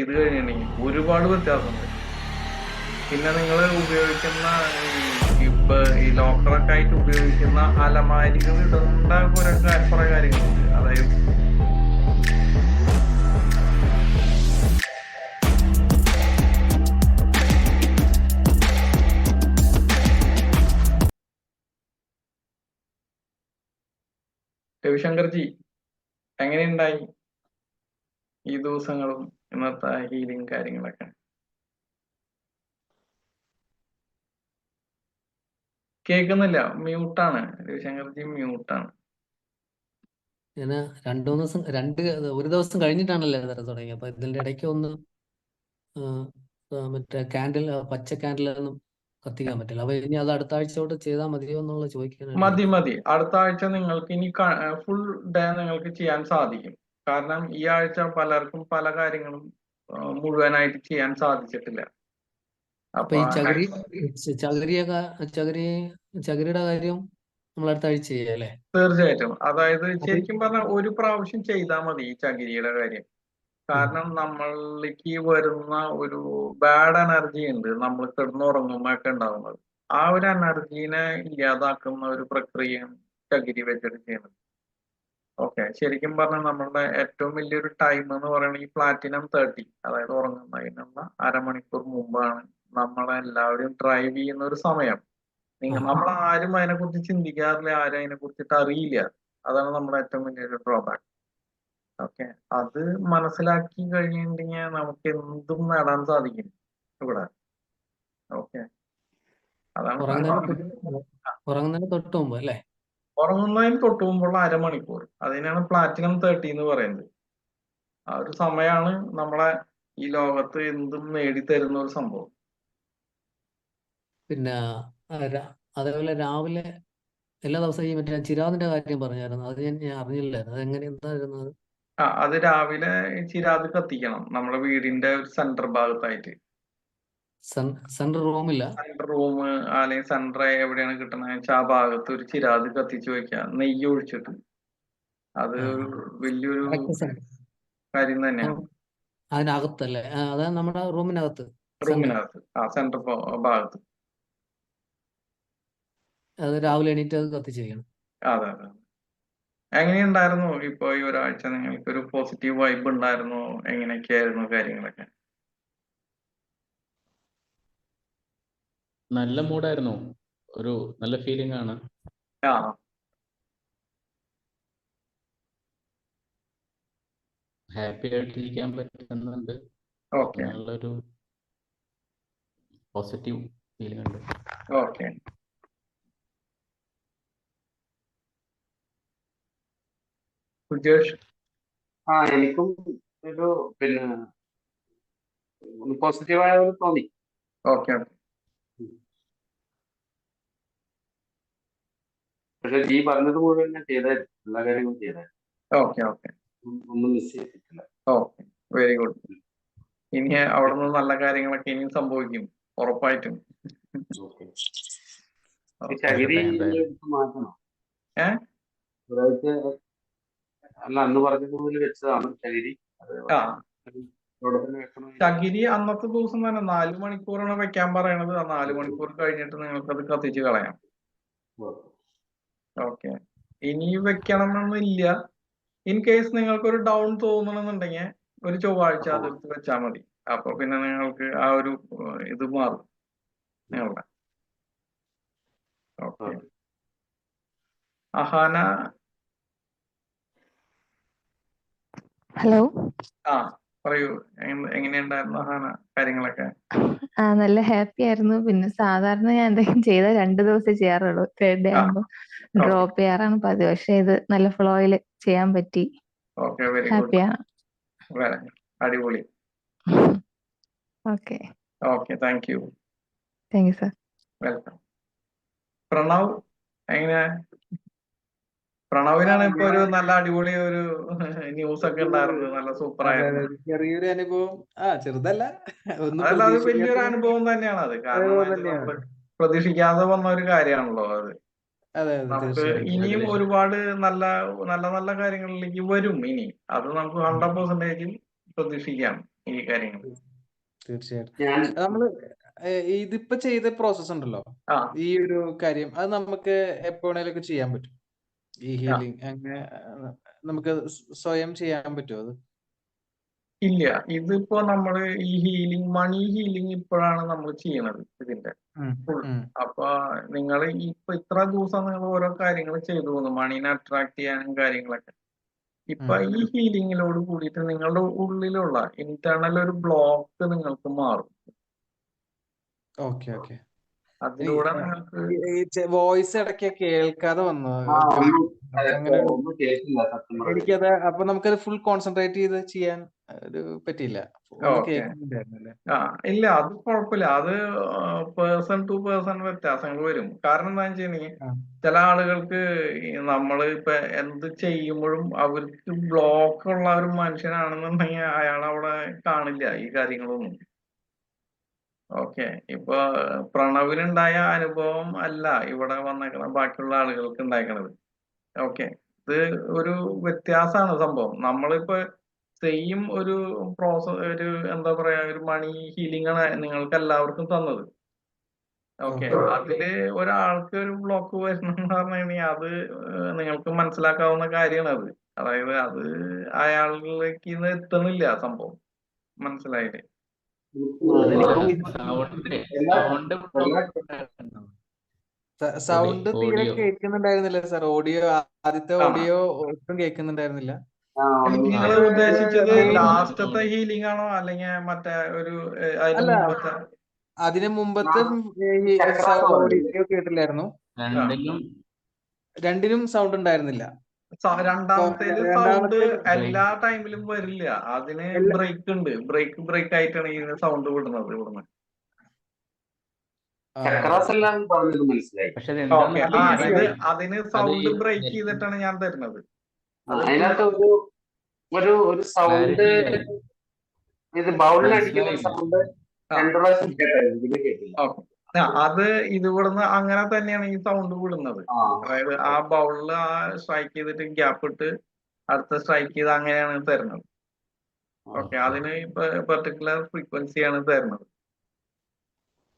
ചെയ്ത് കഴിഞ്ഞിട്ടുണ്ടെങ്കിൽ ഒരുപാട് വ്യത്യാസമുണ്ട്. പിന്നെ നിങ്ങൾ ഉപയോഗിക്കുന്ന ഈ ലോക്കറൊക്കെ ആയിട്ട് ഉപയോഗിക്കുന്ന അലമാരികൾ ഇടേണ്ട കുറെ കാര്യങ്ങളുണ്ട്. അതായത് രവിശങ്കർജി എങ്ങനെയുണ്ടായി ഈ ദിവസങ്ങളും ഇന്നത്തെ ഹീലിംഗ് കാര്യങ്ങളൊക്കെ? കേൾക്കുന്നില്ല, മ്യൂട്ടാണ്. രവിശങ്കർജി മ്യൂട്ടാണ്. ഞാൻ ഒരു ദിവസം കഴിഞ്ഞിട്ടാണല്ലോ തുടങ്ങി. അപ്പൊ ഇതിന്റെ ഇടയ്ക്ക് ഒന്ന് മറ്റേ പച്ച ക്യാൻഡിലൊന്നും കത്തിക്കാൻ പറ്റില്ല. അപ്പൊ ഇനി അത് അടുത്ത ആഴ്ച തൊട്ട് ചെയ്താൽ മതിയോ എന്നുള്ള ചോദിക്കാനായിട്ട്. മതി. അടുത്ത ആഴ്ച നിങ്ങൾക്ക് ഇനി ഫുൾ ഡേ നിങ്ങൾക്ക് ചെയ്യാൻ സാധിക്കും. കാരണം ഈ ആഴ്ച പലർക്കും പല കാര്യങ്ങളും മുഴുവനായിട്ട് ചെയ്യാൻ സാധിച്ചിട്ടില്ല. അപ്പൊ ഈ ചകിരിയുടെ കാര്യം നമ്മൾ അടുത്ത ആഴ്ച ചെയ്യാം അല്ലേ? തീർച്ചയായിട്ടും. അതായത് ശരിക്കും പറഞ്ഞാൽ ഒരു പ്രാവശ്യം ചെയ്താൽ മതി ഈ ചകിരിയുടെ കാര്യം. കാരണം നമ്മളിലേക്ക് വരുന്ന ഒരു ബാഡ് എനർജി ഉണ്ട്, നമ്മൾ കിടന്നുറങ്ങുമ്പോ ഒക്കെ ഉണ്ടാവുന്നത്. ആ ഒരു എനർജീനെ ഇല്ലാതാക്കുന്ന ഒരു പ്രക്രിയയാണ് ചകിരി വെച്ചിട്ട് ചെയ്യുന്നത്. ഓക്കെ, ശരിക്കും പറഞ്ഞാൽ നമ്മളുടെ ഏറ്റവും വലിയൊരു ടൈം എന്ന് പറയുന്നത് ഈ പ്ലാറ്റിനം 30, അതായത് ഉറങ്ങുന്നതിനുള്ള അരമണിക്കൂർ മുമ്പാണ് നമ്മളെല്ലാവരും ഡ്രൈവ് ചെയ്യുന്ന ഒരു സമയം. നമ്മൾ ആരും അതിനെക്കുറിച്ച് ചിന്തിക്കാറില്ല, ആരും അതിനെ കുറിച്ചിട്ട് അറിയില്ല. അതാണ് നമ്മുടെ ഏറ്റവും വലിയൊരു ഡ്രോബാക്ക്. ഓക്കെ, അത് മനസ്സിലാക്കി കഴിഞ്ഞിട്ടുണ്ടെങ്കിൽ നമുക്ക് എന്തും നേടാൻ സാധിക്കും ഇവിടെ. ഓക്കെ, അതാണ് ഉറങ്ങുന്നതിന് തൊട്ട് മുമ്പ് അല്ലേ? ഉറങ്ങുന്നതിന് തൊട്ട് മുമ്പുള്ള അരമണിക്കൂർ, അതിനാണ് പ്ലാറ്റിനം 30 എന്ന് പറയുന്നത്. ആ ഒരു സമയമാണ് നമ്മളെ ഈ ലോകത്ത് എന്തും നേടിത്തരുന്ന ഒരു സംഭവം. പിന്നെ അതേപോലെ രാവിലെ എല്ലാ ദിവസവും ഈ മറ്റേ ചിരാതിന്റെ കാര്യം പറഞ്ഞായിരുന്നു. അത് ഞാൻ അറിഞ്ഞില്ലായിരുന്നു. അത് എന്തായിരുന്നു? അത് രാവിലെ ചിരാത് കത്തിക്കണം നമ്മുടെ വീടിന്റെ ഒരു സെന്റർ ഭാഗത്തായിട്ട്. സെൻട്രൽ റൂമില്ല, സെന്റർ റൂം അല്ലെങ്കിൽ സെന്റർ എവിടെയാണ് കിട്ടുന്നത് വെച്ചാൽ ആ ഭാഗത്ത് ഒരു ചിരാത് കത്തിച്ച് വെക്കുക, നെയ്യ് ഒഴിച്ചിട്ട്. അത് വലിയൊരു കാര്യം തന്നെയാണ്. അതിനകത്തല്ലേ? അതായത് നമ്മുടെ റൂമിനകത്ത്, സെന്റർ ഭാഗത്ത്. അത് രാവിലെ എണീറ്റ് അത് കത്തിച്ച് ചെയ്യണം. അതെ. എങ്ങനെയുണ്ടായിരുന്നു ഇപ്പൊ ഈ ഒരാഴ്ച? നിങ്ങൾക്ക് ഒരു പോസിറ്റീവ് വൈബ് ഉണ്ടായിരുന്നോ? എങ്ങനെയൊക്കെയായിരുന്നു കാര്യങ്ങളൊക്കെ? നല്ല മൂഡായിരുന്നു, ഒരു നല്ല ഫീലിംഗ് ആണ്. ഹാപ്പി ആയിട്ടിരിക്കാൻ പറ്റുന്നുണ്ട്. ഒരു പോസിറ്റീവ് ഫീലിംഗ് ഉണ്ട്. ഓക്കെ, എനിക്കും ഒരു പോസിറ്റീവായ തോന്നി. ഓക്കെ. പക്ഷെ ഈ പറഞ്ഞത് മുഴുവൻ ഞാൻ ചെയ്തായിരുന്നു, എല്ലാ കാര്യങ്ങളും ചെയ്തായിരുന്നു. ഓക്കെ, ഒന്നും മിസ് ചെയ്തിട്ടില്ല. Okay, very good. ഇനി അവിടെ നിന്ന് നല്ല കാര്യങ്ങളൊക്കെ ഇനിയും സംഭവിക്കും, ഉറപ്പായിട്ടും. ചകിരി മാറ്റണം. അല്ല, അന്ന് പറഞ്ഞതുപോലെ വെച്ചതാണ് ചകിരി. ചകിരി അന്നത്തെ ദിവസം തന്നെ 4 മണിക്കൂറാണ് വെക്കാൻ പറയണത്. ആ 4 മണിക്കൂർ കഴിഞ്ഞിട്ട് നിങ്ങൾക്കത് കത്തിച്ച് കളയാം. ഓക്കെ, ഇനി വെക്കണമെന്നില്ല. ഇൻ കേസ് നിങ്ങൾക്കൊരു ഡൗൺ തോന്നണമെന്നുണ്ടെങ്കിൽ ഒരു ചൊവ്വാഴ്ച അതെടുത്ത് വെച്ചാൽ മതി. അപ്പൊ പിന്നെ നിങ്ങൾക്ക് ആ ഒരു ഇത് മാറും നിങ്ങളുടെ. ഓക്കെ, അഹാന. ഹലോ, പറയൂ, എങ്ങനെയുണ്ടായിരുന്നു അഹാന കാര്യങ്ങളൊക്കെ? നല്ല ഹാപ്പി ആയിരുന്നു. പിന്നെ സാധാരണ ഞാൻ എന്തെങ്കിലും ചെയ്താൽ 2 ദിവസം ചെയ്യാറുള്ളൂ. 3rd ഡേ ആകുമ്പോൾ ഡ്രോപ്പ് ചെയ്യാറാണ് പതിവ്. പക്ഷെ ഇത് നല്ല ഫ്ലോയിൽ ചെയ്യാൻ പറ്റി. ഹാപ്പിയാണ്. അടിപൊളി. Okay, thank you sir. Welcome. Pranav എങ്ങനെയാ? പ്രണവിനാണ് ഇപ്പൊ ഒരു നല്ല അടിപൊളി ഒരു ന്യൂസ് ഒക്കെ ഉണ്ടായിരുന്നത്, നല്ല സൂപ്പർ ആയിരുന്നു. ചെറിയൊരു അനുഭവം, ചെറുതല്ല, അതല്ല, അത് വലിയൊരു അനുഭവം തന്നെയാണ് അത്. കാരണം പ്രതീക്ഷിക്കാതെ വന്ന ഒരു കാര്യമാണല്ലോ അത്. നമുക്ക് ഇനിയും ഒരുപാട് നല്ല നല്ല നല്ല കാര്യങ്ങളിലേക്ക് വരും ഇനി. അത് നമുക്ക് 100% പ്രതീക്ഷിക്കാം ഈ കാര്യങ്ങൾ. തീർച്ചയായിട്ടും ഞാൻ നമ്മള് ഇതിപ്പോ ചെയ്ത പ്രോസസ് ഉണ്ടല്ലോ, ആ ഈ ഒരു കാര്യം അത് നമുക്ക് എപ്പോ വേണേലൊക്കെ ചെയ്യാൻ പറ്റും. ഈ ആ ഹീലിംഗ് അങ്ങനെ നമുക്ക് സ്വയം ചെയ്യാൻ പറ്റുമോ അത്? ഇല്ല, ഇതിപ്പോ നമ്മള് ഈ മണി ഹീലിംഗ് ഇപ്പോഴാണ് നമ്മൾ ചെയ്യണത് ഇതിന്റെ ഉം, ഫുൾ. ഉം, അപ്പൊ നിങ്ങൾ ഇപ്പൊ ഇത്ര ദിവസം നിങ്ങൾ ഓരോ കാര്യങ്ങൾ ചെയ്തു പോകുന്നു, മണീനെ അട്രാക്ട് ചെയ്യാനും കാര്യങ്ങളൊക്കെ. ഇപ്പൊ ഉം. ഈ ഹീലിങ്ങിനോട് കൂടിയിട്ട് നിങ്ങളുടെ ഉള്ളിലുള്ള ഇന്റേണൽ ഒരു ബ്ലോക്ക് നിങ്ങൾക്ക് മാറും. Okay okay. അതിലൂടെ നിങ്ങൾക്ക് വോയിസ് ഇടയ്ക്ക് കേൾക്കാതെ വന്നു. ഒന്നും അങ്ങനെ ഒന്നും കേൾക്കില്ല സത്യം പറഞ്ഞു. എനിക്കത് അപ്പൊ നമുക്കത് ഫുൾ കോൺസെൻട്രേറ്റ് ചെയ്ത് ചെയ്യാൻ ഒരു പറ്റിയില്ല. ഒന്ന് ഓക്കെ. കേൾക്കുന്നുണ്ടായിരുന്നല്ലേ? ഇല്ല, അത് കുഴപ്പമില്ല. അത് പേഴ്സൺ ടു പേഴ്സൺ വ്യത്യാസങ്ങൾ വരും. കാരണം എന്താ വെച്ചിട്ടുണ്ടെങ്കിൽ ആ, ചില ആളുകൾക്ക് നമ്മൾ ഇപ്പൊ എന്ത് ചെയ്യുമ്പോഴും അവർക്ക് ബ്ലോക്ക് ഉള്ള ഒരു മനുഷ്യനാണെന്നുണ്ടെങ്കിൽ അയാൾ അവിടെ കാണില്ല ഈ കാര്യങ്ങളൊന്നും. ഓക്കെ, ഇപ്പൊ പ്രണവിനുണ്ടായ അനുഭവം അല്ല ഇവിടെ വന്നേക്കണ ബാക്കിയുള്ള ആളുകൾക്ക് ഉണ്ടായിക്കണത്. ഓക്കെ, ഇത് ഒരു വ്യത്യാസമാണ് സംഭവം. നമ്മളിപ്പോ സെയിം ഒരു ഒരു എന്താ പറയാ, ഒരു മണി ഹീലിംഗ് ആണ് നിങ്ങൾക്ക് എല്ലാവർക്കും തന്നത്. Okay, okay. അതില് ഒരാൾക്ക് ഒരു ബ്ലോക്ക് വരുന്നെന്ന് പറഞ്ഞു കഴിഞ്ഞാൽ അത് നിങ്ങൾക്ക് മനസ്സിലാക്കാവുന്ന കാര്യമാണ് അത്. അതായത് അത് അയാളിലേക്ക് ഇത് എത്തുന്നില്ല സംഭവം. മനസ്സിലായില്ലേ? സൗണ്ട് എല്ലാ സൗണ്ട് എല്ലാ സൗണ്ട് തീരെ ഓഡിയോ കേൾക്കുന്നുണ്ടായിരുന്നില്ല സാർ. ആദ്യത്തെ ആണോ? ഓഡിയോ ഒട്ടും കേൾക്കുന്നുണ്ടായിരുന്നില്ല. ഒന്നും നിങ്ങൾ അത് ഉദ്ദേശിച്ചത് മെയിൻ ലാസ്റ്റത്തെ ഹീലിംഗ് ആണോ അല്ലെങ്കിൽ മറ്റേ ഒരു അതിന് അല്ല, മുമ്പത്തെ? അതിന് മുമ്പത്തെ ചക്രാസ് പറഞ്ഞില്ലേ? ഓഡിയോ കേട്ടില്ലായിരുന്നു. രണ്ടിലും രണ്ടിനും സൗണ്ട് ഉണ്ടായിരുന്നില്ല. രണ്ടാമത്തേല് സൗണ്ട് രണ്ടാമത്തെ എല്ലാ ടൈമിലും വരില്ല. അതിന് എല്ലാ ബ്രേക്ക് ഉണ്ട്. ബ്രേക്ക് ആയിട്ടാണ് ഈ സൗണ്ട് വിടുന്നത് ഇവിടുന്ന്. ആ, ചക്രാസ് എല്ലാം പറഞ്ഞത് മനസ്സിലായി. പക്ഷെ അത് എന്താന്ന് ഓക്കെ, അത് ക്ലിയർ മനസ്സിലായി. അതിന് അത് സൗണ്ട് ഈ ബ്രേക്ക് ചെയ്തിട്ടാണ് ഞാൻ തരുന്നത്. അത് അതിനകത്ത് ഒരു സൗണ്ട്, ക്ലാരിറ്റി ഇല്ലായിരുന്നു, ഇത് ബൗളിൽ അടിക്കുന്ന മനസ്സിലായില്ല. സൗണ്ട് ആ രണ്ടു പ്രാവശ്യം കേട്ടായിരുന്നു, ഇത് കേട്ടില്ല. ഓക്കെ, അത് ഇത് ഇവിടുന്ന് അങ്ങനെ തന്നെയാണ് ഈ സൗണ്ട് വിടുന്നത്. ആ അതായത് ആ ബൗളിൽ ആ സ്ട്രൈക്ക് ചെയ്തിട്ട് ഗ്യാപ്പ് ഇട്ട് അടുത്ത സ്ട്രൈക്ക് ചെയ്ത് അങ്ങനെയാണ് തരുന്നത്. ഓക്കെ, അതിന് പെർട്ടിക്കുലർ ഫ്രീക്വൻസിയാണ് തരുന്നത്.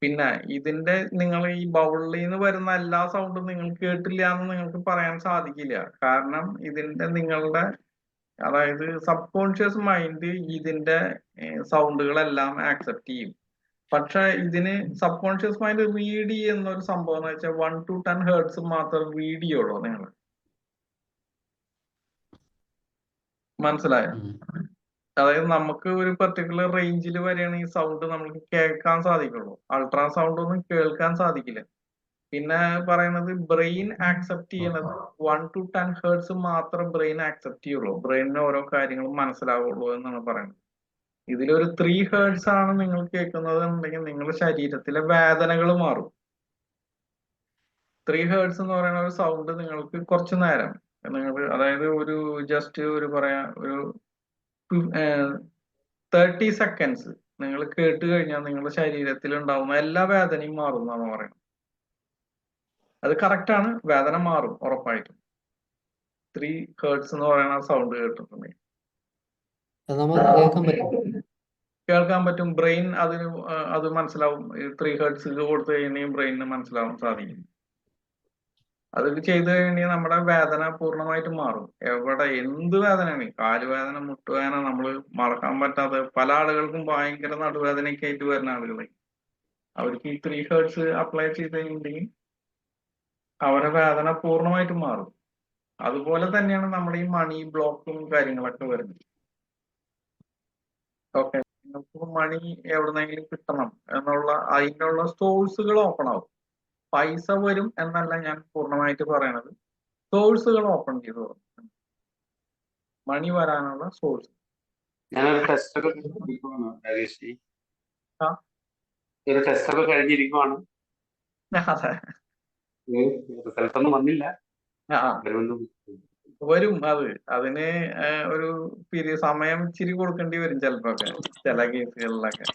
പിന്നെ ഇതിന്റെ നിങ്ങൾ ഈ ബൗളിൽ നിന്ന് വരുന്ന എല്ലാ സൗണ്ടും നിങ്ങൾ കേട്ടില്ല എന്ന് നിങ്ങൾക്ക് പറയാൻ സാധിക്കില്ല. കാരണം ഇതിന്റെ നിങ്ങളുടെ അതായത് സബ് കോൺഷ്യസ് മൈൻഡ് ഇതിന്റെ സൗണ്ടുകളെല്ലാം ആക്സെപ്റ്റ് ചെയ്യും. പക്ഷെ ഇതിന് സബ് കോൺഷ്യസ് മൈൻഡ് റീഡ് ചെയ്യുന്ന ഒരു സംഭവം എന്ന് വെച്ചാൽ 1 to 10 ഹേർട്സ് മാത്രം റീഡ് ചെയ്യുള്ളൂ. നിങ്ങൾ മനസ്സിലായോ? അതായത് നമുക്ക് ഒരു പെർട്ടിക്കുലർ റേഞ്ചിൽ വരെയാണ് ഈ സൗണ്ട് നമുക്ക് കേൾക്കാൻ സാധിക്കുള്ളൂ. അൾട്രാ സൗണ്ട് ഒന്നും കേൾക്കാൻ സാധിക്കില്ല. പിന്നെ പറയുന്നത് ബ്രെയിൻ ആക്സെപ്റ്റ് ചെയ്യണത് 1 to 10 ഹേർട്സ് മാത്രം ബ്രെയിൻ ആക്സെപ്റ്റ് ചെയ്യുള്ളൂ. ബ്രെയിനിന് ഓരോ കാര്യങ്ങളും മനസ്സിലാവുള്ളൂ എന്നാണ് പറയുന്നത്. ഇതിലൊരു 3 ഹേർട്സ് ആണ് നിങ്ങൾ കേൾക്കുന്നത് എന്നുണ്ടെങ്കിൽ നിങ്ങളുടെ ശരീരത്തിലെ വേദനകൾ മാറും. 3 ഹേർട്സ് എന്ന് പറയുന്ന ഒരു സൗണ്ട് നിങ്ങൾക്ക് കുറച്ചു നേരം നിങ്ങൾ അതായത് ഒരു ജസ്റ്റ് ഒരു പറയാ ഒരു 30 സെക്കൻഡ്സ് നിങ്ങൾ കേട്ട് കഴിഞ്ഞാൽ നിങ്ങളുടെ ശരീരത്തിൽ ഉണ്ടാവുന്ന എല്ലാ വേദനയും മാറും എന്നാണ് പറയുന്നത്. അത് കറക്റ്റ് ആണ്, വേദന മാറും ഉറപ്പായിട്ടും. 3 ഹേർട്സ് എന്ന് പറയുന്ന സൗണ്ട് കേട്ടിട്ടുണ്ടെങ്കിൽ അത് നമുക്ക് കേൾക്കാൻ പറ്റും. കേൾക്കാൻ പറ്റും. ബ്രെയിൻ അതിന് അത് മനസ്സിലാവും. 3 ഹേർട്സ് കൊടുത്തു കഴിഞ്ഞാൽ ബ്രെയിനിന് മനസ്സിലാവാൻ സാധിക്കും. അത് ചെയ്തു കഴിഞ്ഞാൽ നമ്മുടെ വേദന പൂർണ്ണമായിട്ട് മാറും. എവിടെ എന്ത് വേദനയാണ്, കാലുവേദന, മുട്ടുവേദന, നമ്മൾ മറക്കാൻ പറ്റാത്ത പല ആളുകൾക്കും ഭയങ്കര നടുവേദനയൊക്കെ ആയിട്ട് വരുന്ന ആളുകളെ അവർക്ക് ഈ 3 ഹേർട്സ് അപ്ലൈ ചെയ്ത് കഴിഞ്ഞിട്ടുണ്ടെങ്കിൽ അവരുടെ വേദന പൂർണ്ണമായിട്ട് മാറും. അതുപോലെ തന്നെയാണ് നമ്മുടെ ഈ മണി ബ്ലോക്കും കാര്യങ്ങളൊക്കെ വരുന്നത്. ഓക്കെ, നിങ്ങൾക്ക് മണി എവിടുന്നെങ്കിലും കിട്ടണം എന്നുള്ള അതിനുള്ള സോഴ്സുകൾ ഓപ്പൺ ആവും. പൈസ വരും എന്നല്ല ഞാൻ പൂർണ്ണമായിട്ട് പറയണത്. സോഴ്സുകൾ ഓപ്പൺ ചെയ്തു മണി വരാനുള്ള സോഴ്സ്. ഞാനൊരു ടെസ്റ്റ് ഒക്കെ കഴിഞ്ഞിരിക്കുവാണ് രാജേഷ്. ആ ഒരു ടെസ്റ്റ് ഒക്കെ കഴിഞ്ഞിരിക്കുവാണ്. അതെ, റിസൾട്ട് ഒന്നും വന്നില്ല. ആ വരുമെന്ന് വരും. അതിന് ഒരു സമയം ഇച്ചിരി കൊടുക്കേണ്ടി വരും ചിലപ്പോക്കെ, ചില കേസുകളിലൊക്കെ.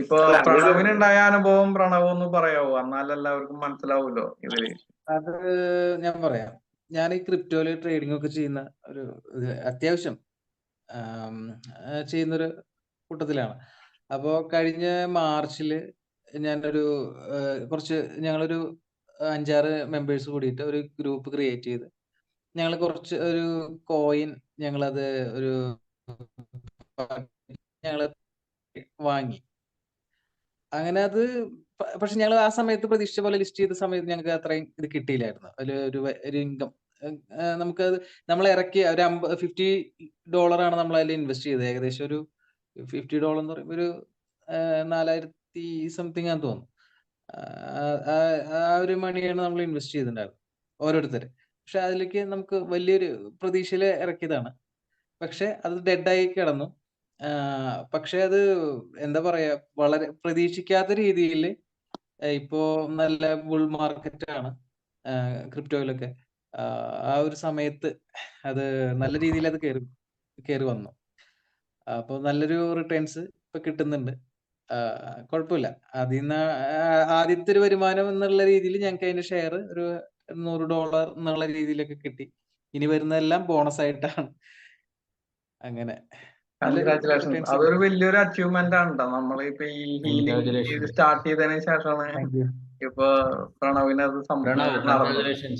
ഇപ്പൊ അല്ല, അങ്ങനെ പ്രണവിനുണ്ടായ അനുഭവം പ്രണവ് ഒന്ന് പറയാവോ? എന്നാൽ എല്ലാവർക്കും മനസ്സിലാവുമല്ലോ ഇതില്. അത് ഞാൻ പറയാം. ഞാൻ ഈ ക്രിപ്റ്റോയില് ട്രേഡിംഗ് ഒക്കെ ചെയ്യുന്ന ഒരു അത്യാവശ്യം ചെയ്യുന്നൊരു കൂട്ടത്തിലാണ്. അപ്പോൾ കഴിഞ്ഞ മാർച്ചില് ഞാനൊരു കുറച്ച് ഞങ്ങളൊരു 5-6 മെമ്പേഴ്സ് കൂടിയിട്ട് ഒരു ഗ്രൂപ്പ് ക്രിയേറ്റ് ചെയ്ത് ഞങ്ങൾ കുറച്ച് ഒരു കോയിൻ ഞങ്ങളത് ഒരു ഞങ്ങൾ വാങ്ങി. അങ്ങനെ അത് പക്ഷെ ഞങ്ങൾ ആ സമയത്ത് പ്രതീക്ഷിച്ച പോലെ ലിസ്റ്റ് ചെയ്ത സമയത്ത് ഞങ്ങൾക്ക് അത്രയും ഇത് കിട്ടിയില്ലായിരുന്നു. ഒരു ഇൻകം നമുക്കത് നമ്മൾ ഇറക്കിയ ഒരു $50 നമ്മൾ അതിൽ ഇൻവെസ്റ്റ് ചെയ്തത്. ഏകദേശം ഒരു $50 എന്ന് പറയുമ്പോൾ ഒരു 4000 സംതിങ് ആണെന്ന് തോന്നുന്നു. ആ ഒരു മണിയാണ് നമ്മൾ ഇൻവെസ്റ്റ് ചെയ്തിട്ടുണ്ടായിരുന്നത് ഓരോരുത്തർ. പക്ഷെ അതിലേക്ക് നമുക്ക് വലിയൊരു പ്രതീക്ഷയിൽ ഇറക്കിയതാണ്. പക്ഷെ അത് ഡെഡായി കിടന്നു. പക്ഷെ അത് എന്താ പറയാ, വളരെ പ്രതീക്ഷിക്കാത്ത രീതിയിൽ ഇപ്പോ നല്ല ബുൾ മാർക്കറ്റ് ആണ് ക്രിപ്റ്റോയിലൊക്കെ. ആ ഒരു സമയത്ത് അത് നല്ല രീതിയിൽ അത് കയറി വന്നു. അപ്പൊ നല്ലൊരു റിട്ടേൺസ് ഇപ്പൊ കിട്ടുന്നുണ്ട്. കുഴപ്പമില്ല. അതിൽ നിന്ന് ആദ്യത്തെ ഒരു വരുമാനം എന്നുള്ള രീതിയിൽ ഞങ്ങൾക്ക് അതിന്റെ ഷെയർ ഒരു $100 എന്നുള്ള രീതിയിലൊക്കെ കിട്ടി. ഇനി വരുന്നതെല്ലാം ബോണസ് ആയിട്ടാണ്. അങ്ങനെ കൺഗ്രാറ്റുലേഷൻസ്. റിട്ടേൺസ് അതൊരു വലിയൊരു അച്ചീവ്മെന്റ് ആണ് കേട്ടോ. നമ്മളിപ്പോ ഈ ഹീലിംഗ് Congratulations. സ്റ്റാർട്ട് ചെയ്തതിനു ശേഷമാണ് താങ്ക് യു. ഇപ്പൊ പ്രണവിന് അത് പ്രണവ്, നടന്നത്. congratulations.